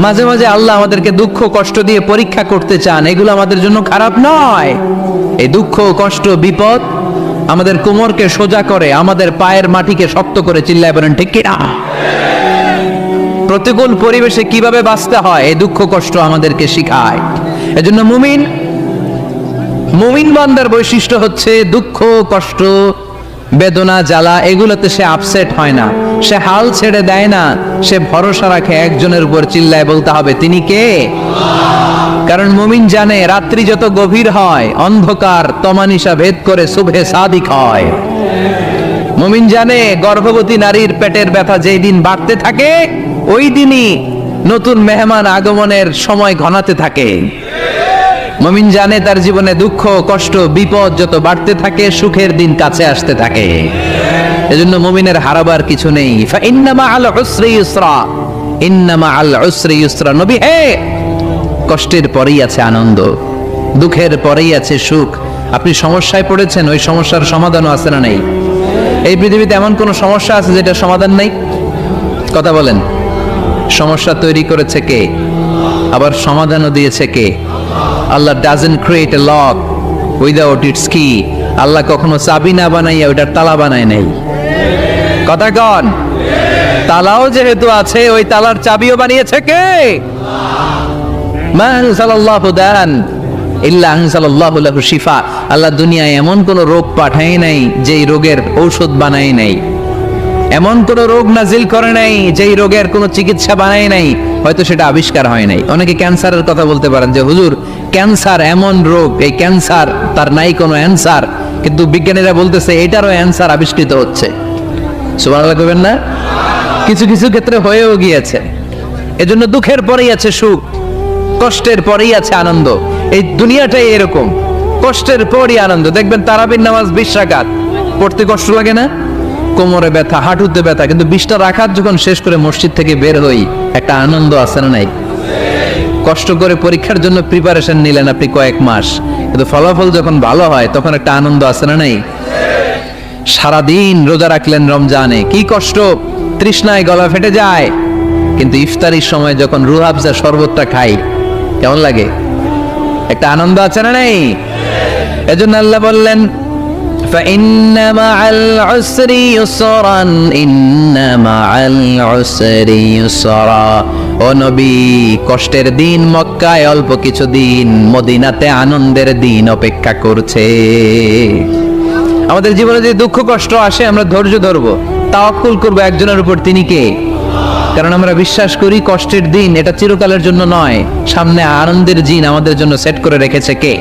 মাঝে মাঝে আল্লাহ আমাদেরকে দুঃখ কষ্ট দিয়ে পরীক্ষা করতে চান, এগুলো আমাদের জন্য খারাপ নয়। এই দুঃখ কষ্ট বিপদ আমাদের কোমরকে সোজা করে, আমাদের পায়ের মাটিকে শক্ত করে, চিল্লায় বলেন ঠিক কিনা? প্রতিকূল পরিবেশে কিভাবে বাঁচতে হয় এই দুঃখ কষ্ট আমাদেরকে শিখায়। এজন্য মুমিন বান্দার বৈশিষ্ট্য হচ্ছে দুঃখ কষ্ট বেদনা জ্বালা এগুলোতে সে আপসেট হয় না, সে হাল ছেড়ে দেয় না, সে ভরসা রাখে একজনের উপর, চিল্লায় বলতে হবে তিনি কে? কারণ মুমিন জানে রাত্রি যত গভীর হয় অন্ধকার তমানিসা ভেদ করে সুবহে সাদিক হয়। মুমিন জানে গর্ভবতী নারীর পেটের ব্যথা যেই দিন বাড়তে থাকে ওই দিনই নতুন মেহমান আগমনের সময় ঘনাতে থাকে। মুমিন জানে তার জীবনে দুঃখ কষ্ট বিপদ যত বাড়তে থাকে সুখের দিন কাছে আসতে থাকে। এজন্য মুমিনের হারাবার কিছু নেই। ফাইন্না মাআল উসরি ইউসরা, ইন্না মাআল উসরি ইউসরা। নবী হে, কষ্টের পরেই আছে আনন্দ, দুঃখের পরেই আছে সুখ। আপনি সমস্যায় পড়েছেন, ওই সমস্যার সমাধানও আছে না নেই? এই পৃথিবীতে এমন কোন সমস্যা আছে যেটা সমাধান নেই? কথা বলেন। সমস্যা তৈরি করেছে কে? আবার সমাধানও দিয়েছে কে? Allah doesn't create a lock without its key. Allah কখনো চাবি না বানাইয়া ওইটার তালা বানায় নাই। কথা কন। তালাও যেহেতু আছে ওই তালার চাবিও বানিয়েছে কে? মা আনজালাল্লাহু দান ইল্লা আনজালাল্লাহু লাহু শিফা। আল্লাহ দুনিয়ায় এমন কোন রোগ পাঠায় নাই যেই রোগের ঔষধ বানায় নাই, এমন কোন রোগ নাজিল করে নাই যেই রোগের কোন চিকিৎসা বানায় নাই, হয়তো সেটা আবিষ্কার হয় নাই। অনেকে ক্যান্সারের কথা বলতে পারেন যে হুজুর ক্যান্সার এমন রোগ, এই ক্যান্সার তার নাই কোনো অ্যান্সার, কিন্তু বিজ্ঞানীরা বলতেছে এটারও অ্যান্সার আবিষ্কৃত হচ্ছে। সুবহানাল্লাহ কইবেন না? কিছু কিছু ক্ষেত্রে হয়েও গিয়েছে। এজন্য দুঃখের পরেই আছে সুখ, কষ্টের পরেই আছে আনন্দ। এই দুনিয়াটাই এরকম, কষ্টের পরই আনন্দ। দেখবেন তারাবির নামাজ 20 রাকাত পড়তে কষ্ট লাগে না? কোমরে ব্যথা, হাঁটুতে ব্যথা, কিন্তু 20টা রাকাত যখন শেষ করে মসজিদ থেকে বের হই একটা আনন্দ আছে না নাই? কষ্ট করে পরীক্ষার জন্য প্রিপারেশন নিলেন আপনি কয়েক মাস, কিন্তু ফলাফল যখন ভালো হয় তখন একটা আনন্দ আছে না নাই? সারাদিন রোজা রাখলেন রমজানে, কি কষ্ট, তৃষ্ণায় গলা ফেটে যায়, কিন্তু ইফতারির সময় যখন রুহ আফজা শরবতটা খাই কেমন লাগে? একটা আনন্দ আছে না নাই? এজন্য আল্লাহ বললেন فإن مع العسر يسرا إن مع العسر يسرا। ও নবী, কষ্টের দিন মক্কায় অল্প কিছু দিন, মদিনাতে আনন্দের দিন অপেক্ষা করছে। আমাদের জীবনে যে দুঃখ কষ্ট আসে আমরা ধৈর্য ধরবো, তাওয়াক্কুল করবো একজনের উপর, তিনি কে? কারণ আমরা বিশ্বাস করি কষ্টের দিন এটা চিরকালের জন্য নয়, সামনে আনন্দের দিন আমাদের জন্য সেট করে রেখেছে কে?